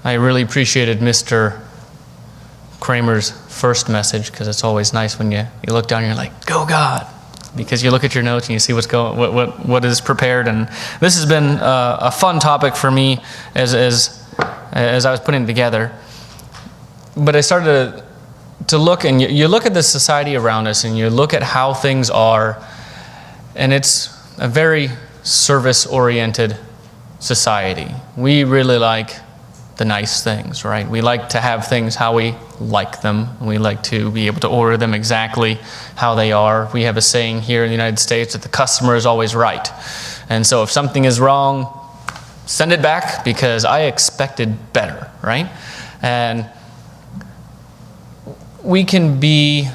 I really appreciated Mr. Kramer's first message, because it's always nice when you look down and you're like, go God, because you look at your notes and you see what is prepared. And this has been a fun topic for me as I was putting it together. But I started to look, and you look at the society around us, and you look at how things are, and it's a very service-oriented society. We really like the nice things, right? We like to have things how we like them. We like to be able to order them exactly how they are. We have a saying here in the United States that the customer is always right. And so if something is wrong, send it back because I expected better, right? And we can be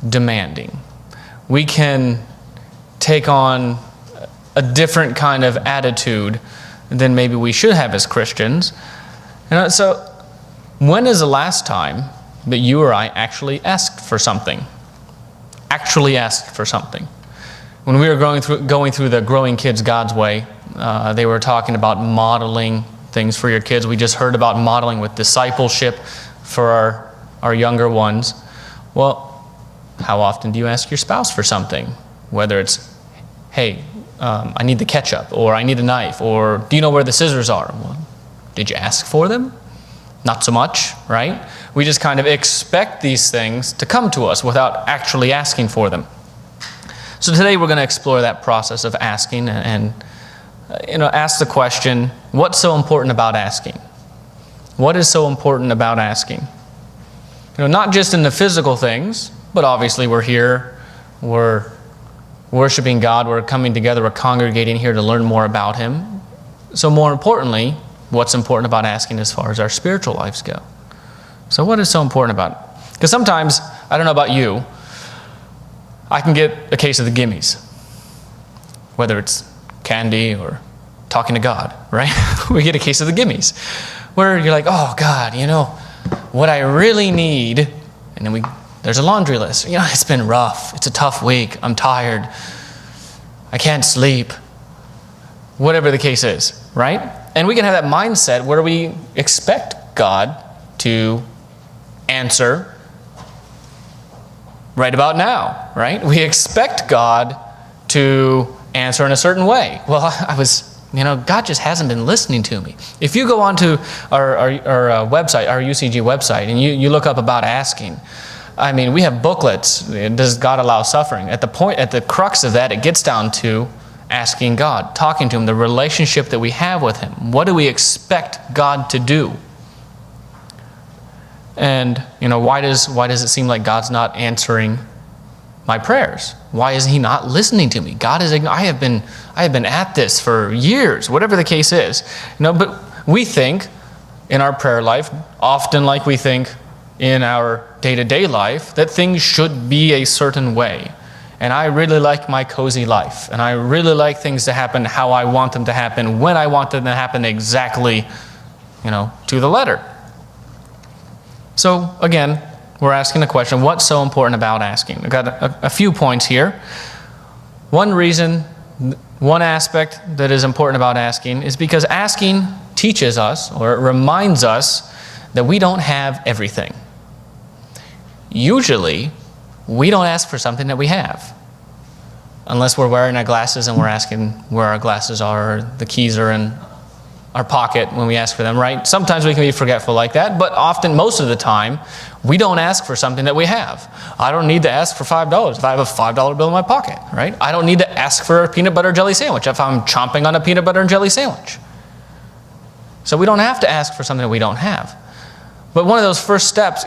demanding. We can take on a different kind of attitude than maybe we should have as Christians. And so, when is the last time that you or I actually asked for something? Actually asked for something. When we were going through the Growing Kids God's Way, they were talking about modeling things for your kids. We just heard about modeling with discipleship for our younger ones. Well, how often do you ask your spouse for something? Whether it's, hey, I need the ketchup, or I need a knife, or do you know where the scissors are? Well, did you ask for them? Not so much, right? We just kind of expect these things to come to us without actually asking for them. So today we're going to explore that process of asking and ask the question, what's so important about asking? What is so important about asking? Not just in the physical things, but obviously we're here, we're worshiping God, we're coming together, we're congregating here to learn more about Him. So more importantly, what's important about asking as far as our spiritual lives go? So what is so important about it? Because sometimes, I don't know about you, I can get a case of the gimmies. Whether it's candy or talking to God, right? We get a case of the gimmies. Where you're like, oh God, what I really need, and then there's a laundry list. It's been rough. It's a tough week. I'm tired. I can't sleep. Whatever the case is, right? And we can have that mindset where we expect God to answer right about now, right? We expect God to answer in a certain way. Well, God just hasn't been listening to me. If you go onto our website, our UCG website, and you look up about asking, we have booklets. Does God allow suffering? At the crux of that, it gets down to asking God, talking to Him, the relationship that we have with Him. What do we expect God to do? And why does it seem like God's not answering my prayers? Why is He not listening to me? God is. I have been at this for years, whatever the case is. But we think in our prayer life, often like we think in our day-to-day life, that things should be a certain way. And I really like my cozy life. And I really like things to happen how I want them to happen, when I want them to happen exactly, to the letter. So, again, we're asking the question, what's so important about asking? I've got a few points here. One aspect that is important about asking is because asking teaches us, or it reminds us, that we don't have everything. Usually, we don't ask for something that we have. Unless we're wearing our glasses and we're asking where our glasses are, or the keys are in our pocket when we ask for them, right? Sometimes we can be forgetful like that, but often, most of the time, we don't ask for something that we have. I don't need to ask for $5 if I have a $5 bill in my pocket, right? I don't need to ask for a peanut butter and jelly sandwich if I'm chomping on a peanut butter and jelly sandwich. So we don't have to ask for something that we don't have. But one of those first steps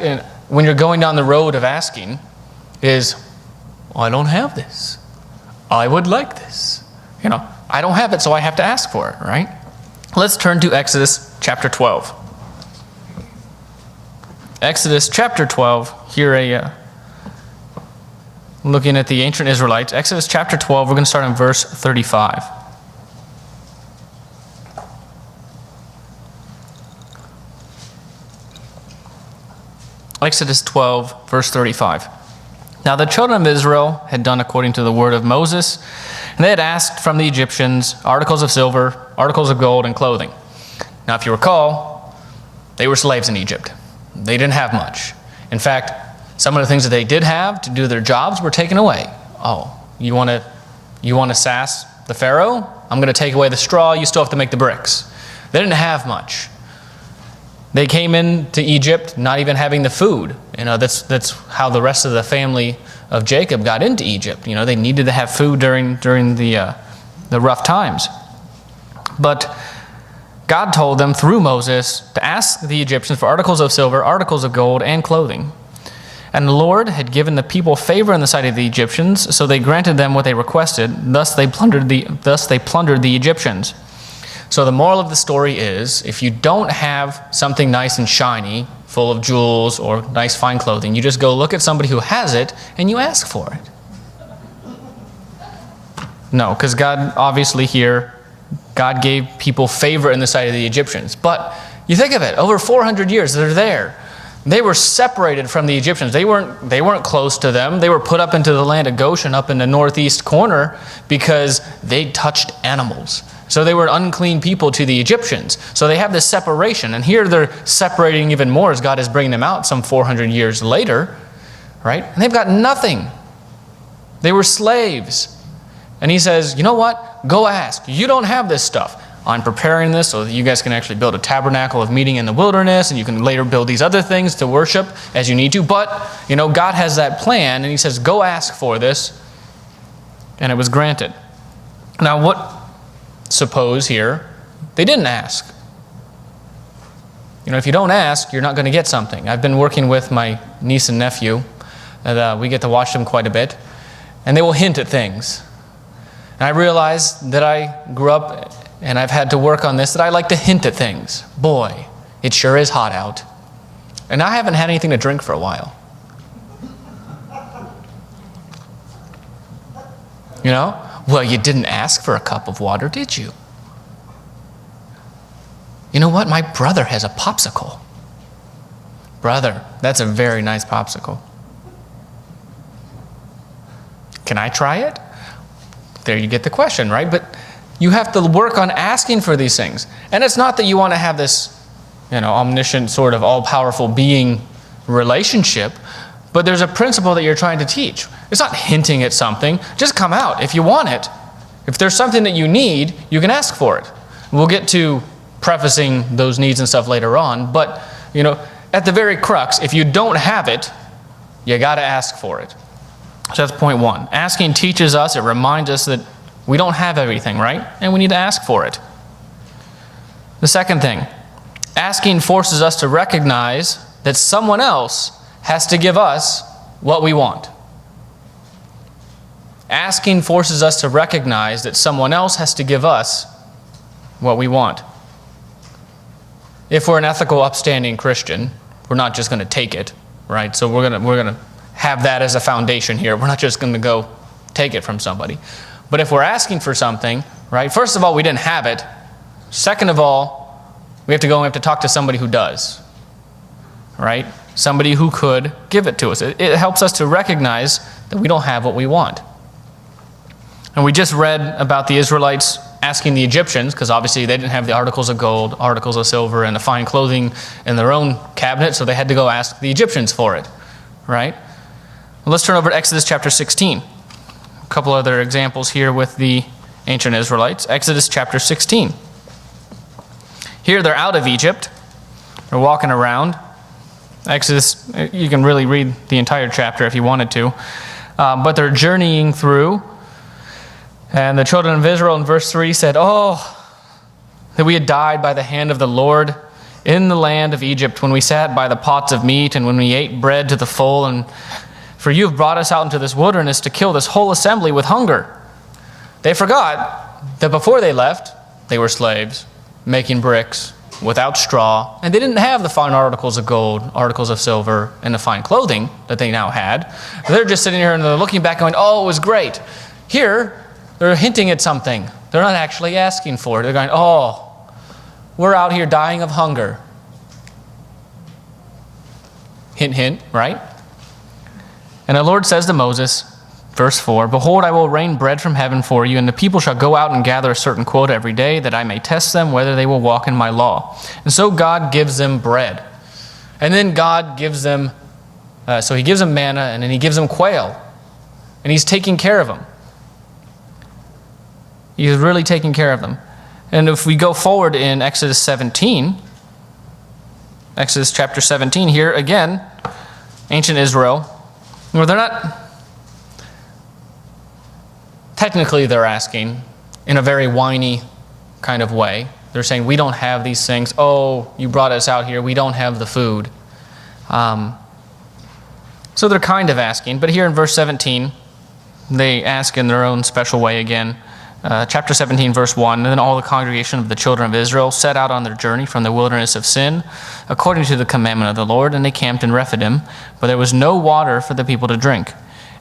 when you're going down the road of asking is, I don't have this. I would like this. I don't have it, so I have to ask for it, right? Let's turn to Exodus chapter 12. Exodus chapter 12, here looking at the ancient Israelites. Exodus chapter 12, we're going to start in verse 35. Exodus 12, verse 35. Now the children of Israel had done according to the word of Moses, and they had asked from the Egyptians articles of silver, articles of gold, and clothing. Now, if you recall, they were slaves in Egypt. They didn't have much. In fact, some of the things that they did have to do their jobs were taken away. Oh, you want to sass the Pharaoh? I'm going to take away the straw. You still have to make the bricks. They didn't have much. They came into Egypt not even having the food. That's how the rest of the family of Jacob got into Egypt. They needed to have food during the rough times. But God told them through Moses to ask the Egyptians for articles of silver, articles of gold, and clothing. And the Lord had given the people favor in the sight of the Egyptians, so they granted them what they requested. Thus they plundered the Egyptians. So the moral of the story is, if you don't have something nice and shiny, full of jewels or nice fine clothing, you just go look at somebody who has it and you ask for it. No, because God obviously here, God gave people favor in the sight of the Egyptians. But you think of it, over 400 years they're there. They were separated from the Egyptians. They weren't close to them. They were put up into the land of Goshen, up in the northeast corner, because they touched animals. So they were unclean people to the Egyptians. So they have this separation. And here they're separating even more as God is bringing them out some 400 years later. Right? And they've got nothing. They were slaves. And he says, you know what? Go ask. You don't have this stuff. I'm preparing this so that you guys can actually build a tabernacle of meeting in the wilderness, and you can later build these other things to worship as you need to. But, God has that plan, and he says, go ask for this. And it was granted. Now, suppose here, they didn't ask. If you don't ask, you're not going to get something. I've been working with my niece and nephew, and we get to watch them quite a bit, and they will hint at things. And I realized that I grew up and I've had to work on this, that I like to hint at things. Boy, it sure is hot out. And I haven't had anything to drink for a while. Well, you didn't ask for a cup of water, did you? You know what? My brother has a popsicle. Brother, that's a very nice popsicle. Can I try it? There you get the question, right? But you have to work on asking for these things. And it's not that you want to have this, omniscient sort of all-powerful being relationship, but there's a principle that you're trying to teach. It's not hinting at something. Just come out if you want it. If there's something that you need, you can ask for it. We'll get to prefacing those needs and stuff later on, but, at the very crux, if you don't have it, you got to ask for it. So that's point one. Asking teaches us, it reminds us that we don't have everything, right? And we need to ask for it. The second thing, asking forces us to recognize that someone else has to give us what we want. Asking forces us to recognize that someone else has to give us what we want. If we're an ethical, upstanding Christian, we're not just going to take it, right? So we're going to have that as a foundation here. We're not just going to go take it from somebody. But if we're asking for something, right, first of all, we didn't have it. Second of all, we have to talk to somebody who does, right? Somebody who could give it to us. It helps us to recognize that we don't have what we want. And we just read about the Israelites asking the Egyptians, because obviously they didn't have the articles of gold, articles of silver, and the fine clothing in their own cabinet, so they had to go ask the Egyptians for it, right? Well, let's turn over to Exodus chapter 16. A couple other examples here with the ancient Israelites. Exodus chapter 16. Here they're out of Egypt. They're walking around. Exodus, you can really read the entire chapter if you wanted to. But they're journeying through. And the children of Israel in verse 3 said, "Oh, that we had died by the hand of the Lord in the land of Egypt, when we sat by the pots of meat and when we ate bread to the full. And for you have brought us out into this wilderness to kill this whole assembly with hunger." They forgot that before they left, they were slaves, making bricks without straw, and they didn't have the fine articles of gold, articles of silver, and the fine clothing that they now had. They're just sitting here and they're looking back going, "Oh, it was great." Here, they're hinting at something. They're not actually asking for it. They're going, "Oh, we're out here dying of hunger." Hint, hint, right? And the Lord says to Moses, Verse 4, "Behold, I will rain bread from heaven for you, and the people shall go out and gather a certain quota every day, that I may test them whether they will walk in my law." And so God gives them bread. And then God gives them, so he gives them manna, and then he gives them quail. And he's taking care of them. He's really taking care of them. And if we go forward in Exodus 17, Exodus chapter 17, here again, ancient Israel, where they're not... Technically, they're asking in a very whiny kind of way. They're saying, we don't have these things. Oh, you brought us out here. We don't have the food. So they're kind of asking. But here in verse 17, they ask in their own special way again. Chapter 17, verse 1, "And then all the congregation of the children of Israel set out on their journey from the wilderness of Sin, according to the commandment of the Lord, and they camped in Rephidim. But there was no water for the people to drink.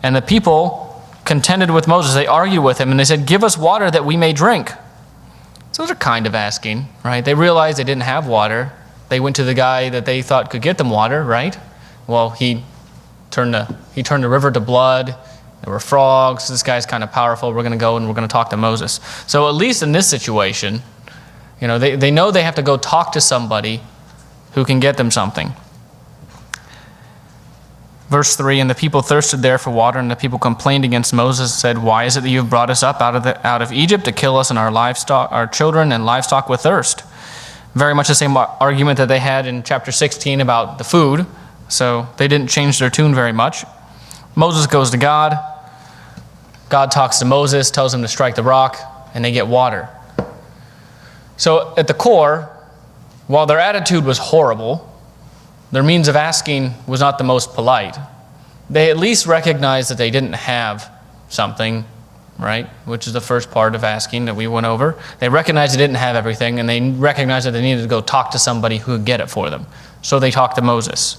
And the people contended with Moses." They argued with him, and they said, "Give us water that we may drink." So they're kind of asking, right? They realized they didn't have water. They went to the guy that they thought could get them water, right? Well, he turned the river to blood. There were frogs. This guy's kind of powerful. We're going to go and we're going to talk to Moses. So at least in this situation, they know they have to go talk to somebody who can get them something. Verse 3, "And the people thirsted there for water, and the people complained against Moses and said, 'Why is it that you have brought us up out of Egypt to kill us and our livestock, our children and livestock with thirst?'" Very much the same argument that they had in chapter 16 about the food. So they didn't change their tune very much. Moses goes to God. God talks to Moses, tells him to strike the rock, and they get water. So at the core, while their attitude was horrible, their means of asking was not the most polite. They at least recognized that they didn't have something, right? Which is the first part of asking that we went over. They recognized they didn't have everything, and they recognized that they needed to go talk to somebody who would get it for them. So they talked to Moses.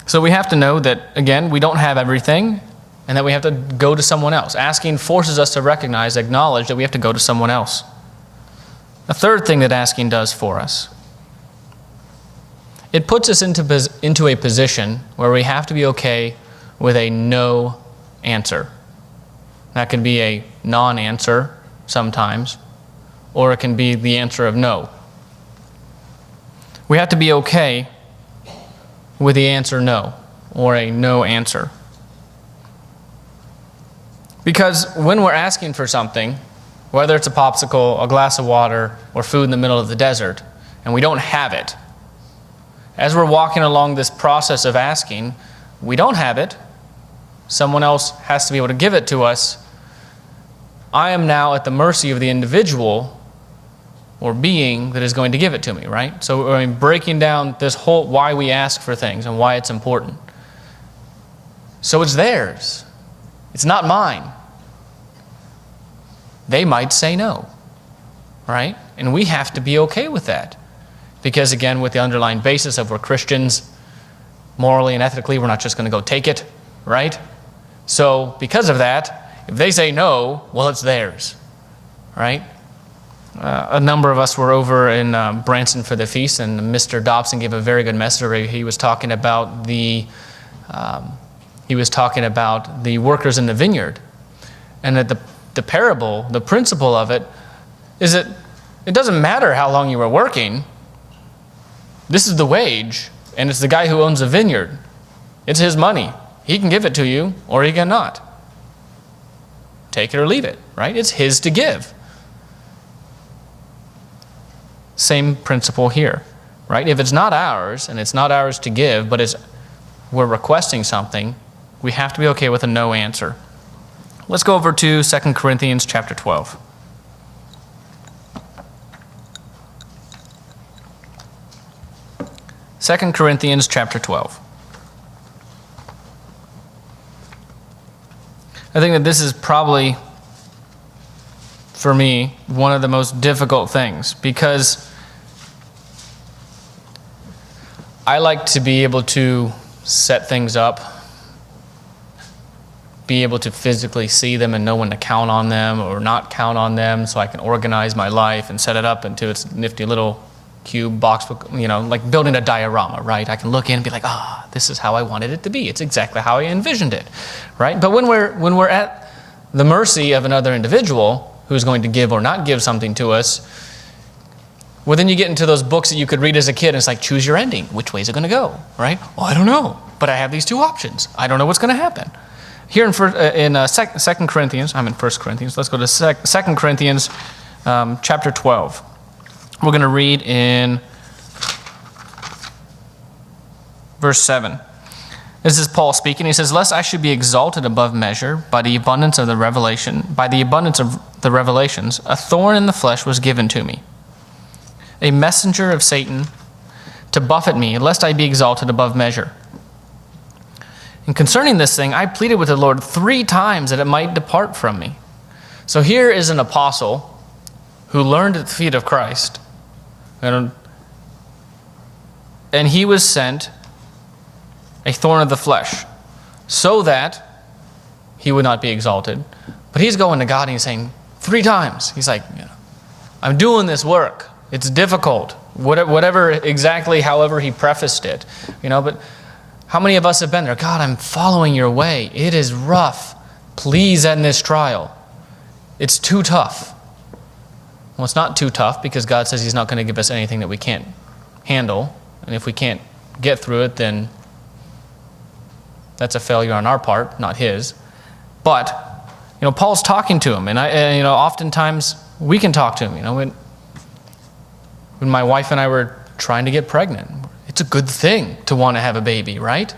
So we have to know that, again, we don't have everything, and that we have to go to someone else. Asking forces us to recognize, acknowledge that we have to go to someone else. A third thing that asking does for us: it puts us into a position where we have to be okay with a no answer. That can be a non-answer sometimes, or it can be the answer of no. We have to be okay with the answer no, or a no answer. Because when we're asking for something, whether it's a popsicle, a glass of water, or food in the middle of the desert, and we don't have it, as we're walking along this process of asking, we don't have it. Someone else has to be able to give it to us. I am now at the mercy of the individual or being that is going to give it to me, right? So I'm breaking down this whole why we ask for things and why it's important. So it's theirs. It's not mine. They might say no, right? And we have to be okay with that. Because again, with the underlying basis of we're Christians, morally and ethically, we're not just going to go take it, right? So because of that, if they say no, well, it's theirs, right? A number of us were over in Branson for the feast, and Mr. Dobson gave a very good message. He was talking about the workers in the vineyard, and that the parable, the principle of it, is that it doesn't matter how long you were working. This is the wage, and it's the guy who owns the vineyard. It's his money. He can give it to you, or he cannot. Take it or leave it, right? It's his to give. Same principle here, right? If it's not ours, and it's not ours to give, but we're requesting something, we have to be okay with a no answer. Let's go over to 2 Corinthians chapter 12. 2 Corinthians chapter 12. I think that this is probably, for me, one of the most difficult things, because I like to be able to set things up, be able to physically see them and know when to count on them or not count on them, so I can organize my life and set it up into its nifty little cube box, like building a diorama, right? I can look in and be like, this is how I wanted it to be. It's exactly how I envisioned it, right? But when we're at the mercy of another individual who's going to give or not give something to us, well, then you get into those books that you could read as a kid, and it's like, choose your ending. Which way is it going to go, right? Oh, I don't know, but I have these two options. I don't know what's going to happen. Here in 2 Corinthians, I'm in 1 Corinthians. Let's go to 2 Corinthians chapter 12. We're going to read in verse 7. This is Paul speaking. He says, "Lest I should be exalted above measure by the abundance of the revelations, a thorn in the flesh was given to me, a messenger of Satan to buffet me, lest I be exalted above measure. And concerning this thing, I pleaded with the Lord 3 times that it might depart from me." So here is an apostle who learned at the feet of Christ, and he was sent a thorn of the flesh so that he would not be exalted. But he's going to God and he's saying 3 times. He's like, I'm doing this work. It's difficult. Whatever exactly, however he prefaced it. But how many of us have been there? God, I'm following your way. It is rough. Please end this trial. It's too tough. Well, it's not too tough because God says he's not going to give us anything that we can't handle. And if we can't get through it, then that's a failure on our part, not his. But, Paul's talking to him. And oftentimes we can talk to him. When my wife and I were trying to get pregnant, it's a good thing to want to have a baby, right?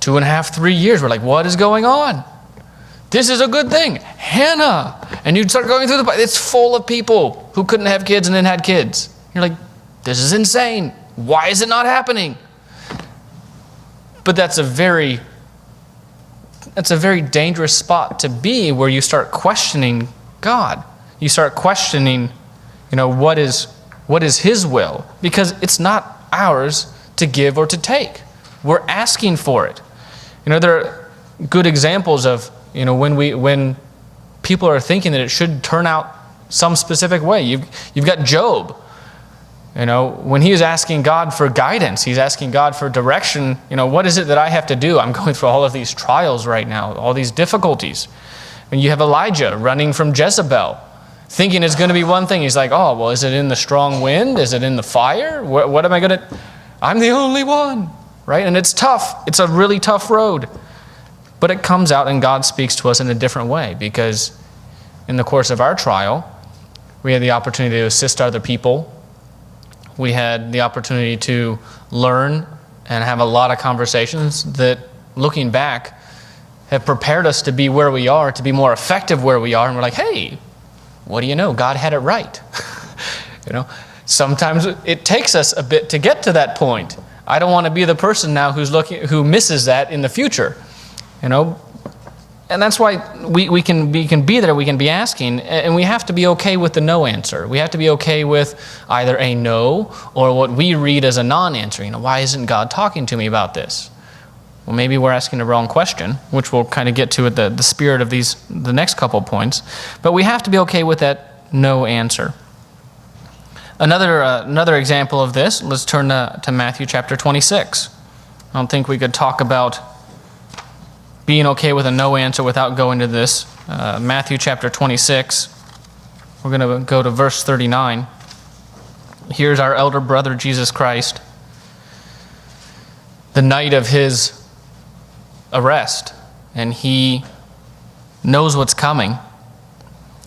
2.5, 3 years, we're like, what is going on? This is a good thing. Hannah. And you'd start going through the Bible. It's full of people who couldn't have kids and then had kids. You're like, this is insane. Why is it not happening? But that's a very dangerous spot to be, where you start questioning God. You start questioning, what is his will? Because it's not ours to give or to take. We're asking for it. There are good examples of, when people are thinking that it should turn out some specific way. You've got Job. When he is asking God for guidance, he's asking God for direction. What is it that I have to do? I'm going through all of these trials right now, all these difficulties. When you have Elijah running from Jezebel, thinking it's going to be one thing. He's like, is it in the strong wind? Is it in the fire? What am I going to... I'm the only one, right? And it's tough. It's a really tough road. But it comes out and God speaks to us in a different way, because in the course of our trial, we had the opportunity to assist other people. We had the opportunity to learn and have a lot of conversations that, looking back, have prepared us to be where we are, to be more effective where we are. And we're like, hey, what do you know? God had it right. Sometimes it takes us a bit to get to that point. I don't want to be the person now who misses that in the future. And that's why we can be there, we can be asking, and we have to be okay with the no answer. We have to be okay with either a no or what we read as a non-answer. Why isn't God talking to me about this? Well, maybe we're asking the wrong question, which we'll kind of get to at the spirit of the next couple points. But we have to be okay with that no answer. Another example of this, let's turn to Matthew chapter 26. I don't think we could talk about being okay with a no answer without going to this. Matthew chapter 26. We're going to go to verse 39. Here's our elder brother, Jesus Christ, the night of his arrest, and he knows what's coming.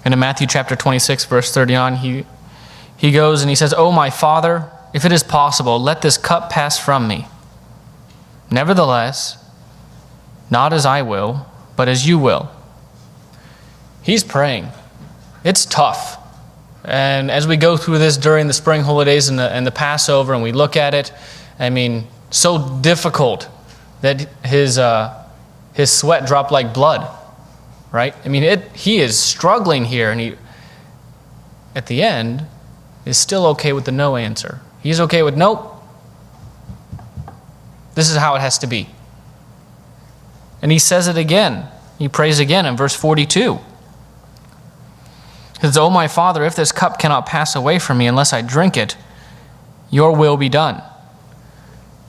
And in Matthew chapter 26, verse 39, he goes and he says, "Oh, my Father, if it is possible, let this cup pass from me. Nevertheless, not as I will, but as you will." He's praying. It's tough. And as we go through this during the spring holidays and the Passover, and we look at it, so difficult that his sweat dropped like blood, right? He is struggling here, and he, at the end, is still okay with the no answer. He's okay with, nope, this is how it has to be. And he says it again. He prays again in verse 42. He says, "Oh, my Father, if this cup cannot pass away from me unless I drink it, your will be done.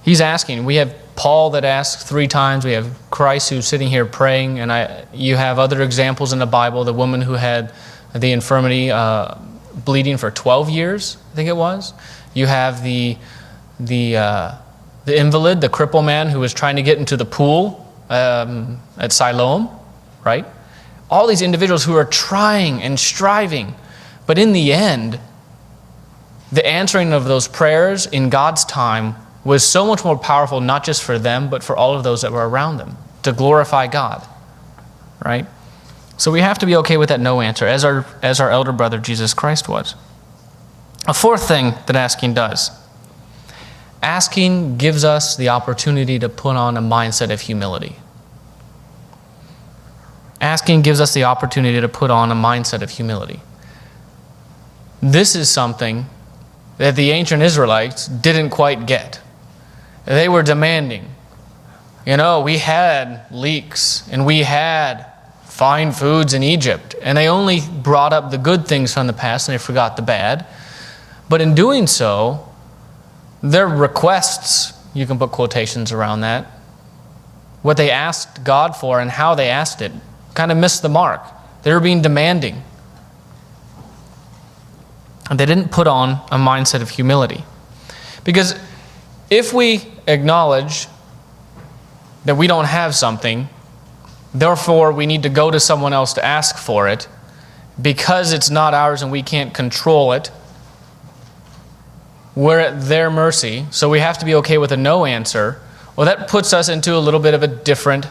He's asking. We have Paul that asks 3 times. We have Christ who's sitting here praying. And you have other examples in the Bible. The woman who had the infirmity bleeding for 12 years, I think it was. You have the invalid, the cripple man who was trying to get into the pool at Siloam, right? All these individuals who are trying and striving. But in the end, the answering of those prayers in God's time was so much more powerful, not just for them, but for all of those that were around them, to glorify God, right? So we have to be okay with that no answer, as our elder brother Jesus Christ was. A fourth thing that asking does. Asking gives us the opportunity to put on a mindset of humility. Asking gives us the opportunity to put on a mindset of humility. This is something that the ancient Israelites didn't quite get. They were demanding. We had leeks and we had fine foods in Egypt, and they only brought up the good things from the past and they forgot the bad. But in doing so, their requests, you can put quotations around that, what they asked God for and how they asked it, kind of missed the mark. They were being demanding. And they didn't put on a mindset of humility. Because if we acknowledge that we don't have something, therefore we need to go to someone else to ask for it, because it's not ours and we can't control it, we're at their mercy, so we have to be okay with a no answer. Well, that puts us into a little bit of a different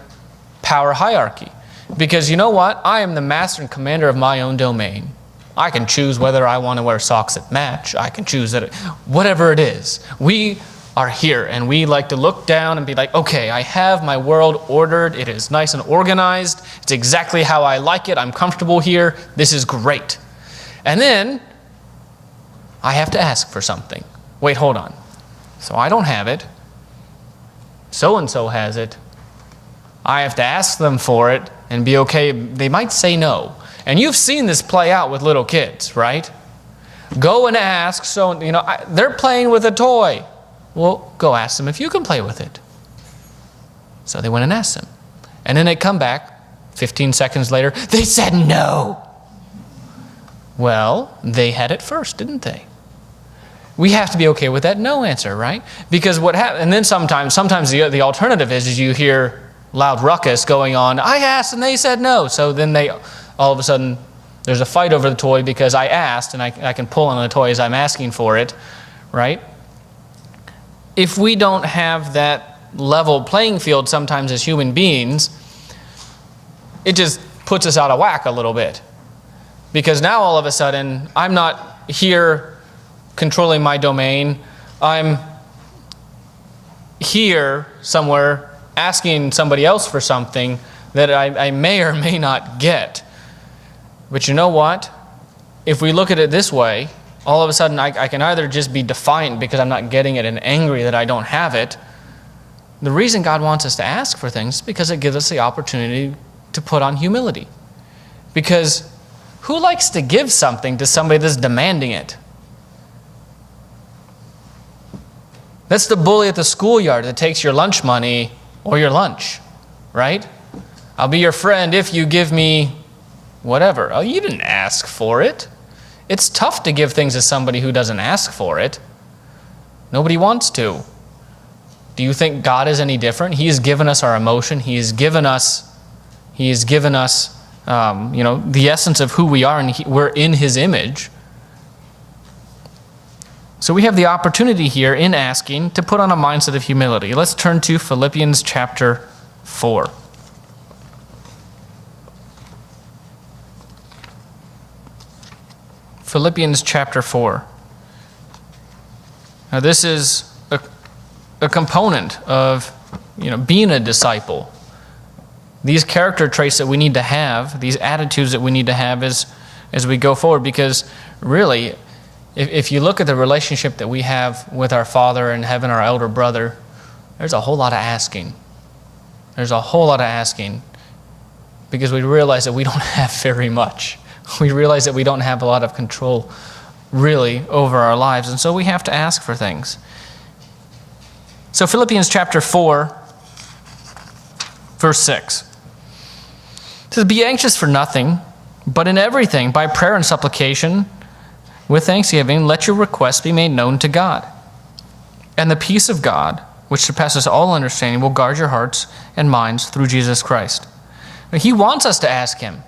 power hierarchy. Because you know what? I am the master and commander of my own domain. I can choose whether I want to wear socks that match. I can choose that, whatever it is. We are here, and we like to look down and be like, okay, I have my world ordered. It is nice and organized. It's exactly how I like it. I'm comfortable here. This is great. And then I have to ask for something. Wait, hold on. So I don't have it. So-and-so has it. I have to ask them for it and be okay. They might say no. And you've seen this play out with little kids, right? Go and ask. So, they're playing with a toy. Well, go ask them if you can play with it. So they went and asked them. And then they come back 15 seconds later. They said no. Well, they had it first, didn't they? We have to be okay with that no answer, right? Because what happens, and then sometimes the alternative is you hear loud ruckus going on. I asked and they said no. So then all of a sudden, there's a fight over the toy because I asked and I can pull on the toy as I'm asking for it, right? If we don't have that level playing field sometimes as human beings, it just puts us out of whack a little bit. Because now all of a sudden, I'm not here controlling my domain. I'm here somewhere asking somebody else for something that I may or may not get. But you know what? If we look at it this way, all of a sudden I can either just be defiant because I'm not getting it and angry that I don't have it. The reason God wants us to ask for things is because it gives us the opportunity to put on humility. Because who likes to give something to somebody that's demanding it? That's the bully at the schoolyard that takes your lunch money or your lunch, right? I'll be your friend if you give me whatever. Oh, you didn't ask for it. It's tough to give things to somebody who doesn't ask for it. Nobody wants to. Do you think God is any different? He has given us our emotion. He has given us the essence of who we are, and we're in His image. So we have the opportunity here in asking to put on a mindset of humility. Let's turn to Philippians chapter 4. Philippians chapter 4. Now this is a component of being a disciple. These character traits that we need to have, these attitudes that we need to have as we go forward, because really, if you look at the relationship that we have with our Father in heaven, our elder brother, there's a whole lot of asking. There's a whole lot of asking because we realize that we don't have very much. We realize that we don't have a lot of control really, over our lives. And so we have to ask for things. So Philippians chapter 4, verse 6. It says, "Be anxious for nothing, but in everything, by prayer and supplication, with thanksgiving, let your requests be made known to God. And the peace of God, which surpasses all understanding, will guard your hearts and minds through Jesus Christ." He wants us to ask him.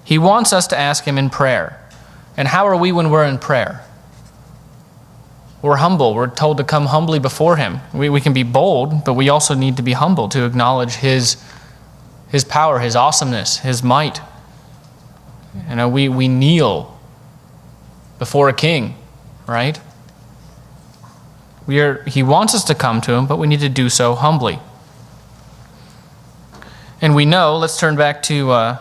He wants us to ask him in prayer. And how are we when we're in prayer? We're humble. We're told to come humbly before him. We can be bold, but we also need to be humble to acknowledge his power, his awesomeness, his might. We kneel before a king, right? He wants us to come to him, but we need to do so humbly. And we know, let's turn back to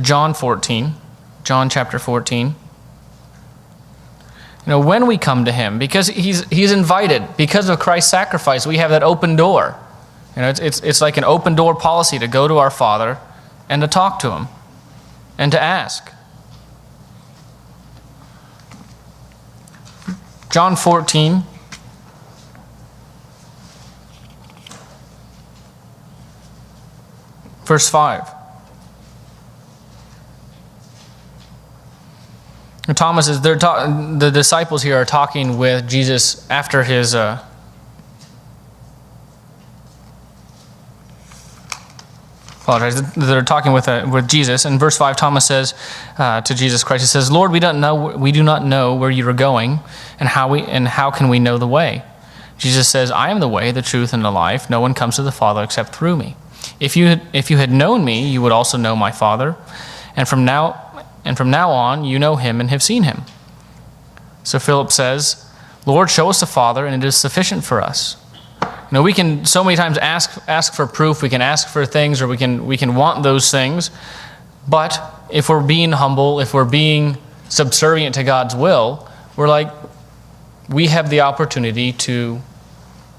John 14, John chapter 14. When we come to him, because he's invited, because of Christ's sacrifice, we have that open door. It's like an open door policy to go to our Father and to talk to him and to ask. John 14, verse 5. And Thomas is the disciples here are talking with Jesus after his they're talking with Jesus. In verse 5, Thomas says to Jesus Christ, he says, "Lord, we do not know where you are going, and how can we know the way?" Jesus says, "I am the way, the truth, and the life. No one comes to the Father except through me. If you had known me, you would also know my Father, and from now on you know him and have seen him." So Philip says, "Lord, show us the Father, and it is sufficient for us." We can so many times ask for proof. We can ask for things, or we can want those things. But if we're being humble, if we're being subservient to God's will, we have the opportunity to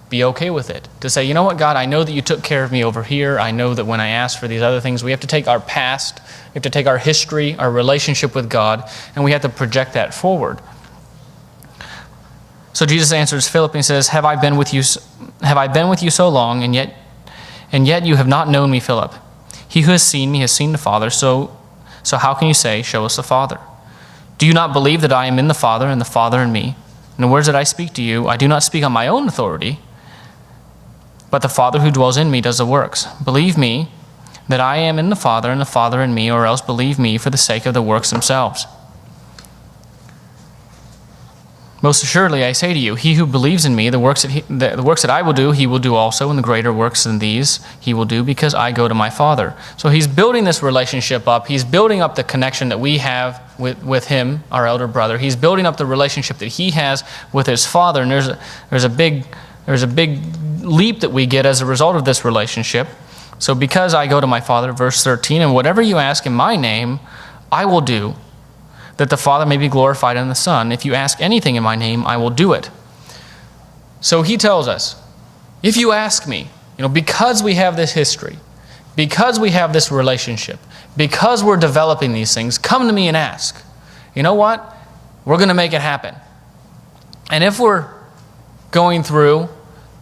be okay with it. To say, "You know what, God, I know that you took care of me over here. I know that when I asked for these other things," we have to take our past, we have to take our history, our relationship with God, and we have to project that forward. So Jesus answers Philip and says, Have I been with you so long, and yet you have not known me, Philip? He who has seen me has seen the Father. So how can you say, 'Show us the Father'? Do you not believe that I am in the Father, and the Father in me? And the words that I speak to you, I do not speak on my own authority, but the Father who dwells in me does the works. Believe me that I am in the Father, and the Father in me, or else believe me for the sake of the works themselves. Most assuredly, I say to you, he who believes in me, the works that I will do, he will do also, and the greater works than these he will do, because I go to my Father." So he's building this relationship up. He's building up the connection that we have with him, our elder brother. He's building up the relationship that he has with his Father, and there's a big leap that we get as a result of this relationship. So because I go to my Father, verse 13, "And whatever you ask in my name, I will do, that the Father may be glorified in the Son. If you ask anything in my name, I will do it." So he tells us, if you ask me, because we have this history, because we have this relationship, because we're developing these things, come to me and ask. You know what? We're going to make it happen. And if we're going through,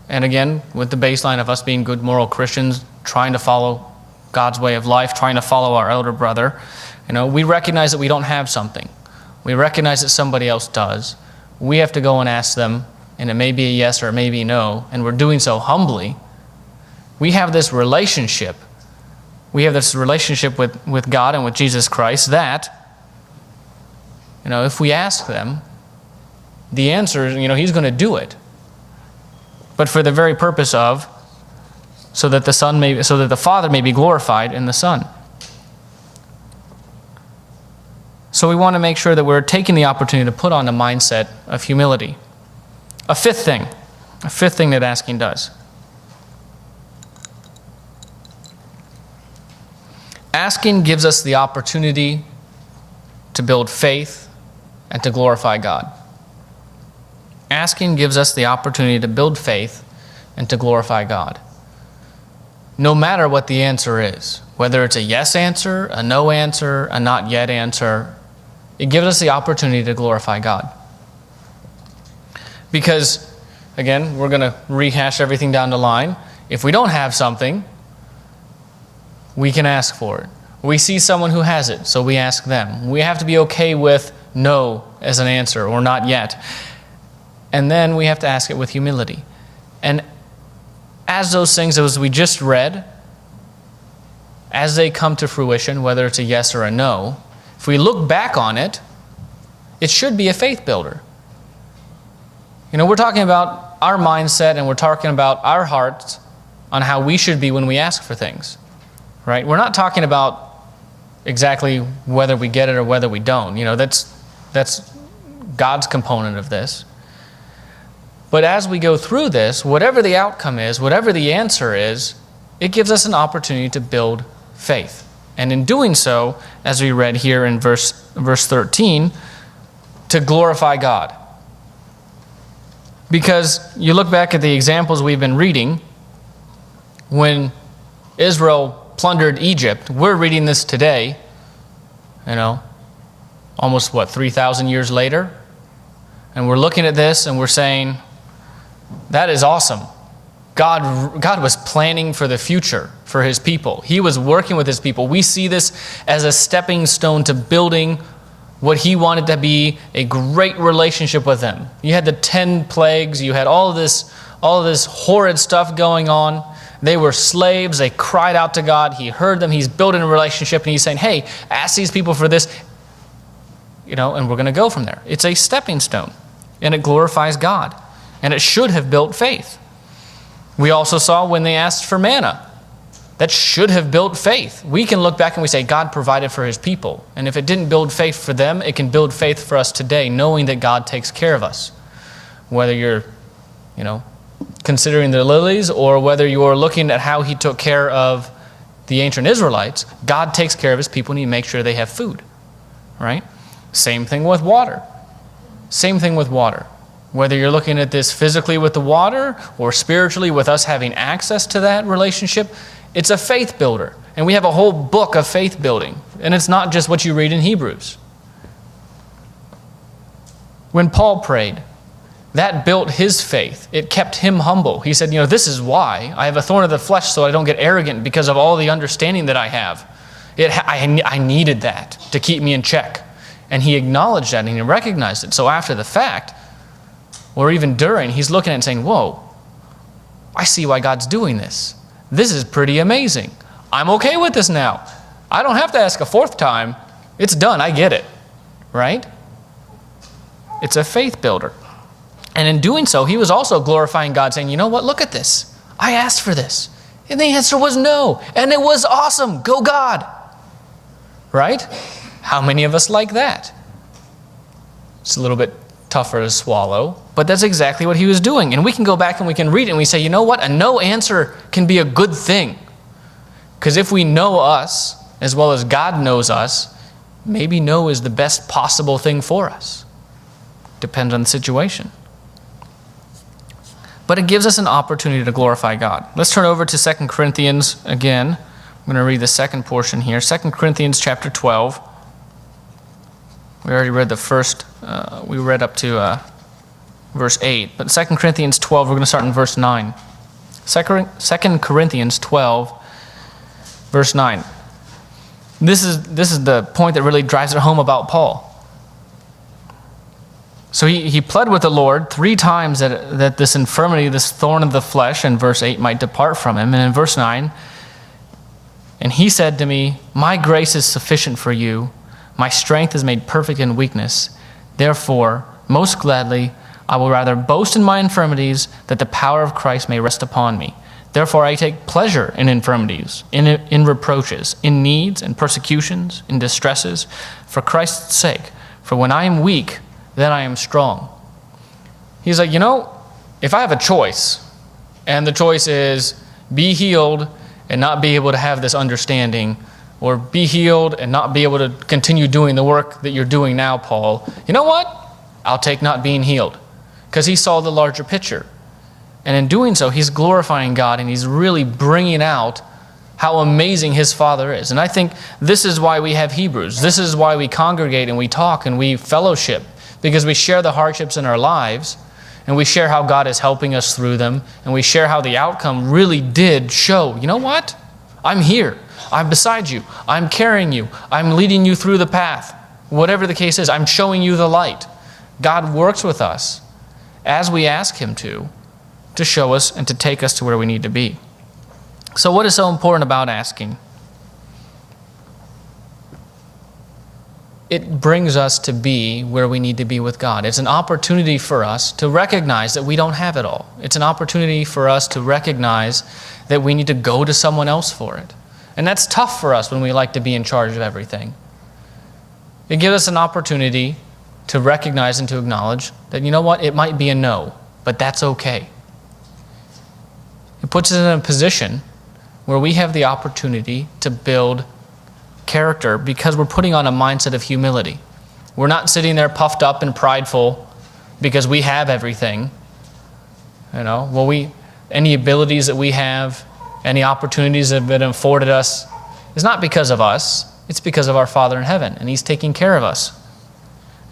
and again, with the baseline of us being good moral Christians, trying to follow God's way of life, trying to follow our elder brother, we recognize that we don't have something. We recognize that somebody else does. We have to go and ask them, and it may be a yes or it may be no, and we're doing so humbly. We have this relationship. We have this relationship with God and with Jesus Christ that, if we ask them, the answer is, he's going to do it. But for the very purpose of, so that the Father may be glorified in the Son. So we want to make sure that we're taking the opportunity to put on a mindset of humility. A fifth thing that asking does. Asking gives us the opportunity to build faith and to glorify God. Asking gives us the opportunity to build faith and to glorify God. No matter what the answer is, whether it's a yes answer, a no answer, a not yet answer, it gives us the opportunity to glorify God. Because, again, we're going to rehash everything down the line. If we don't have something, we can ask for it. We see someone who has it, so we ask them. We have to be okay with no as an answer, or not yet. And then we have to ask it with humility. And as those things, as we just read, as they come to fruition, whether it's a yes or a no, if we look back on it, it should be a faith builder. We're talking about our mindset, and we're talking about our hearts on how we should be when we ask for things, right? We're not talking about exactly whether we get it or whether we don't. That's God's component of this. But as we go through this, whatever the outcome is, whatever the answer is, it gives us an opportunity to build faith. And in doing so, as we read here in verse 13, to glorify God. Because you look back at the examples we've been reading, when Israel plundered Egypt, we're reading this today, almost 3,000 years later? And we're looking at this and we're saying, that is awesome. God was planning for the future for his people. He was working with his people. We see this as a stepping stone to building what he wanted to be a great relationship with them. You had the 10 plagues. You had all of this horrid stuff going on. They were slaves. They cried out to God. He heard them. He's building a relationship, and he's saying, hey, ask these people for this, and we're going to go from there. It's a stepping stone, and it glorifies God, and it should have built faith. We also saw when they asked for manna. That should have built faith. We can look back and we say, God provided for his people. And if it didn't build faith for them, it can build faith for us today, knowing that God takes care of us. Whether you're, considering the lilies, or whether you're looking at how he took care of the ancient Israelites, God takes care of his people and he makes sure they have food. Right? Same thing with water. Same thing with water. Whether you're looking at this physically with the water or spiritually with us having access to that relationship, it's a faith builder. And we have a whole book of faith building. And it's not just what you read in Hebrews. When Paul prayed, that built his faith. It kept him humble. He said, this is why I have a thorn of the flesh, so I don't get arrogant because of all the understanding that I have. I needed that to keep me in check. And he acknowledged that and he recognized it. So after the fact, or even during, he's looking at it and saying, whoa, I see why God's doing this. This is pretty amazing. I'm okay with this now. I don't have to ask a fourth time. It's done. I get it. Right? It's a faith builder. And in doing so, he was also glorifying God, saying, you know what? Look at this. I asked for this. And the answer was no. And it was awesome. Go God. Right? How many of us like that? It's a little bit tougher to swallow, but that's exactly what he was doing. And we can go back and we can read it and we say, you know what? A no answer can be a good thing. Because if we know us as well as God knows us, maybe no is the best possible thing for us. Depends on the situation. But it gives us an opportunity to glorify God. Let's turn over to 2 Corinthians again. I'm going to read the second portion here. 2 Corinthians chapter 12. We already read the first, we read up to verse 8. But 2 Corinthians 12, we're going to start in verse 9. 2 Corinthians 12, verse 9. This is the point that really drives it home about Paul. So he pled with the Lord 3 times that this infirmity, this thorn of the flesh, in verse 8, might depart from him. And in verse 9, and he said to me, my grace is sufficient for you. My strength is made perfect in weakness. Therefore, most gladly, I will rather boast in my infirmities, that the power of Christ may rest upon me. Therefore, I take pleasure in infirmities, in reproaches, in needs, and persecutions, in distresses, for Christ's sake. For when I am weak, then I am strong. He's like, if I have a choice, and the choice is be healed and not be able to have this understanding, or be healed and not be able to continue doing the work that you're doing now, Paul, you know what? I'll take not being healed. Because he saw the larger picture. And in doing so, he's glorifying God and he's really bringing out how amazing his Father is. And I think this is why we have Hebrews. This is why we congregate and we talk and we fellowship, because we share the hardships in our lives and we share how God is helping us through them, and we share how the outcome really did show, you know what? I'm here. I'm beside you. I'm carrying you. I'm leading you through the path. Whatever the case is, I'm showing you the light. God works with us as we ask him to show us and to take us to where we need to be. So what is so important about asking? It brings us to be where we need to be with God. It's an opportunity for us to recognize that we don't have it all. It's an opportunity for us to recognize that we need to go to someone else for it. And that's tough for us when we like to be in charge of everything. It gives us an opportunity to recognize and to acknowledge that, you know what, it might be a no, but that's okay. It puts us in a position where we have the opportunity to build character because we're putting on a mindset of humility. We're not sitting there puffed up and prideful because we have everything. Any abilities that we have, any opportunities that have been afforded us is not because of us, it's because of our Father in heaven, and he's taking care of us.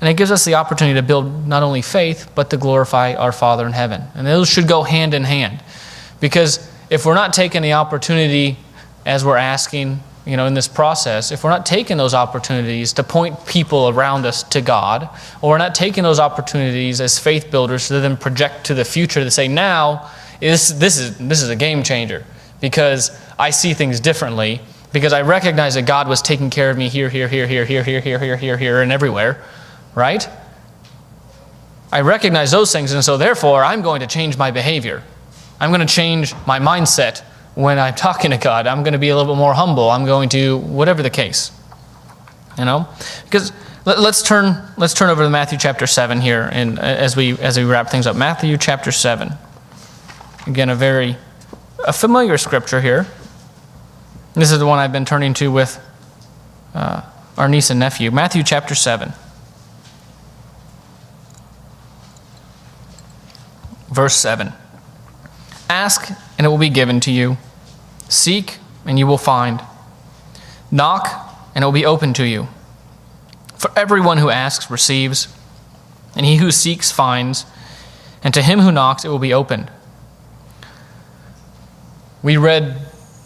And it gives us the opportunity to build not only faith, but to glorify our Father in heaven. And those should go hand in hand. Because if we're not taking the opportunity as we're asking, in this process, if we're not taking those opportunities to point people around us to God, or we're not taking those opportunities as faith builders to then project to the future to say, now, this is a game changer, because I see things differently, because I recognize that God was taking care of me here, and everywhere, right? I recognize those things, and so therefore I'm going to change my behavior. I'm going to change my mindset when I'm talking to God. I'm going to be a little bit more humble. I'm going to, whatever the case, Because let's turn over to Matthew chapter 7 here, and as we wrap things up, Matthew chapter 7. Again, a familiar scripture here. This is the one I've been turning to with our niece and nephew. Matthew chapter 7. Verse 7. Ask, and it will be given to you. Seek, and you will find. Knock, and it will be opened to you. For everyone who asks receives, and he who seeks finds, and to him who knocks it will be opened. We read,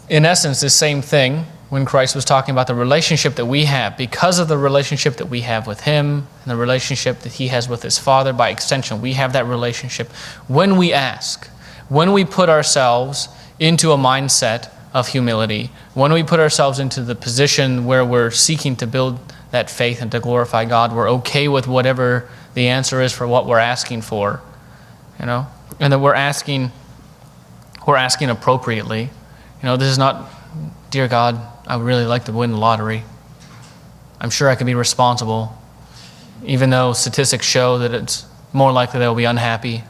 in essence, the same thing when Christ was talking about the relationship that we have. Because of the relationship that we have with him and the relationship that he has with his Father, by extension, we have that relationship. When we ask, when we put ourselves into a mindset of humility, when we put ourselves into the position where we're seeking to build that faith and to glorify God, we're okay with whatever the answer is for what we're asking for, and that we're asking appropriately. This is not, dear God, I would really like to win the lottery. I'm sure I can be responsible, even though statistics show that it's more likely that I will be unhappy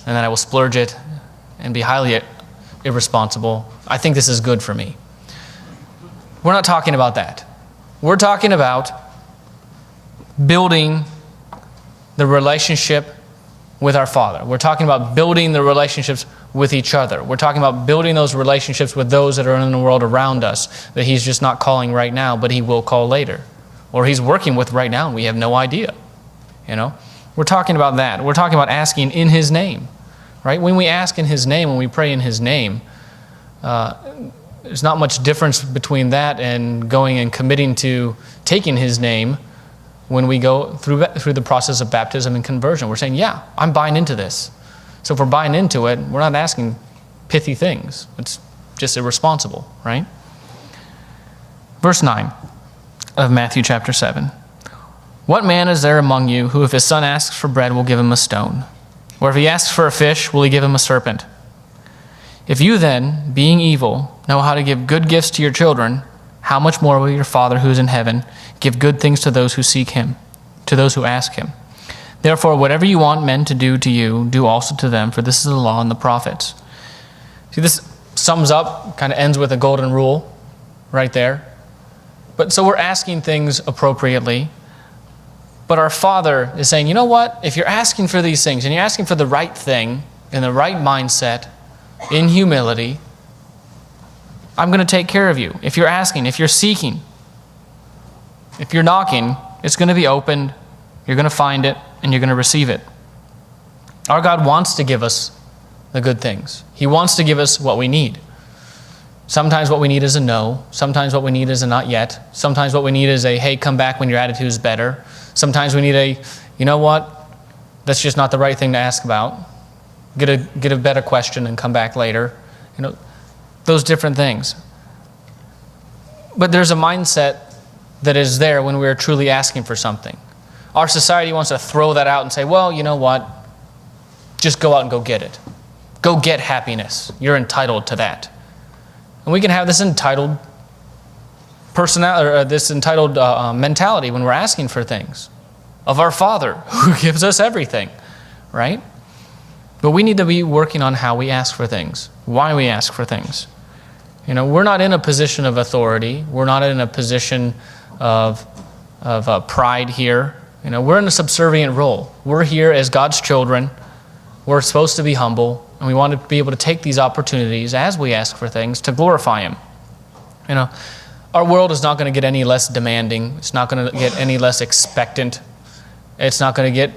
and that I will splurge it and be highly irresponsible. I think this is good for me. We're not talking about that. We're talking about building the relationship with our Father. We're talking about building the relationships with each other. We're talking about building those relationships with those that are in the world around us that he's just not calling right now, but he will call later. Or he's working with right now and we have no idea. We're talking about that. We're talking about asking in his name. Right? When we ask in his name, when we pray in his name, there's not much difference between that and going and committing to taking his name when we go through the process of baptism and conversion. We're saying, yeah, I'm buying into this. So if we're buying into it, we're not asking pithy things. It's just irresponsible, right? Verse 9 of Matthew chapter 7. What man is there among you who, if his son asks for bread, will give him a stone? Or if he asks for a fish, will he give him a serpent? If you then, being evil, know how to give good gifts to your children, how much more will your Father who is in heaven give good things to those who seek him, to those who ask him? Therefore, whatever you want men to do to you, do also to them, for this is the law and the prophets. See, this sums up, kind of ends with a golden rule right there. But so we're asking things appropriately. But our Father is saying, you know what? If you're asking for these things, and you're asking for the right thing, in the right mindset, in humility, I'm going to take care of you. If you're asking, if you're seeking, if you're knocking, it's going to be opened, you're going to find it, and you're going to receive it. Our God wants to give us the good things. He wants to give us what we need. Sometimes what we need is a no. Sometimes what we need is a not yet. Sometimes what we need is a, hey, come back when your attitude is better. Sometimes we need a, you know what, that's just not the right thing to ask about. Get a better question and come back later. Those different things. But there's a mindset that is there when we're truly asking for something. Our society wants to throw that out and say, well, you know what? Just go out and go get it. Go get happiness. You're entitled to that. And we can have this entitled mentality when we're asking for things of our Father who gives us everything, right? But we need to be working on how we ask for things, why we ask for things. We're not in a position of authority. We're not in a position of pride here. We're in a subservient role. We're here as God's children. We're supposed to be humble, and we want to be able to take these opportunities as we ask for things to glorify Him. Our world is not going to get any less demanding. It's not going to get any less expectant. It's not going to get,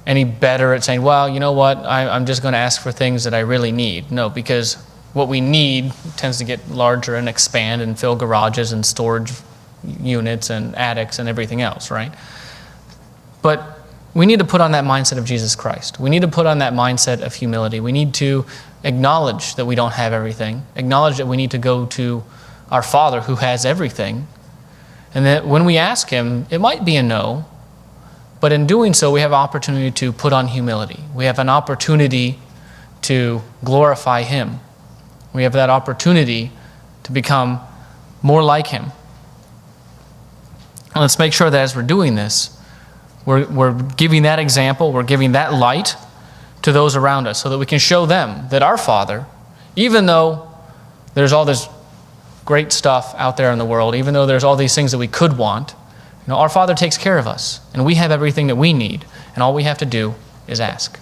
any better at saying, well, you know what, I'm just going to ask for things that I really need. No, because what we need tends to get larger and expand and fill garages and storage units and attics and everything else, right? But we need to put on that mindset of Jesus Christ. We need to put on that mindset of humility. We need to acknowledge that we don't have everything, acknowledge that we need to go to our Father who has everything, and that when we ask Him, it might be a no, but in doing so, we have an opportunity to put on humility. We have an opportunity to glorify Him. We have that opportunity to become more like Him. And let's make sure that as we're doing this, we're giving that example, we're giving that light to those around us so that we can show them that our Father, even though there's all this great stuff out there in the world, even though there's all these things that we could want, our Father takes care of us, and we have everything that we need, and all we have to do is ask.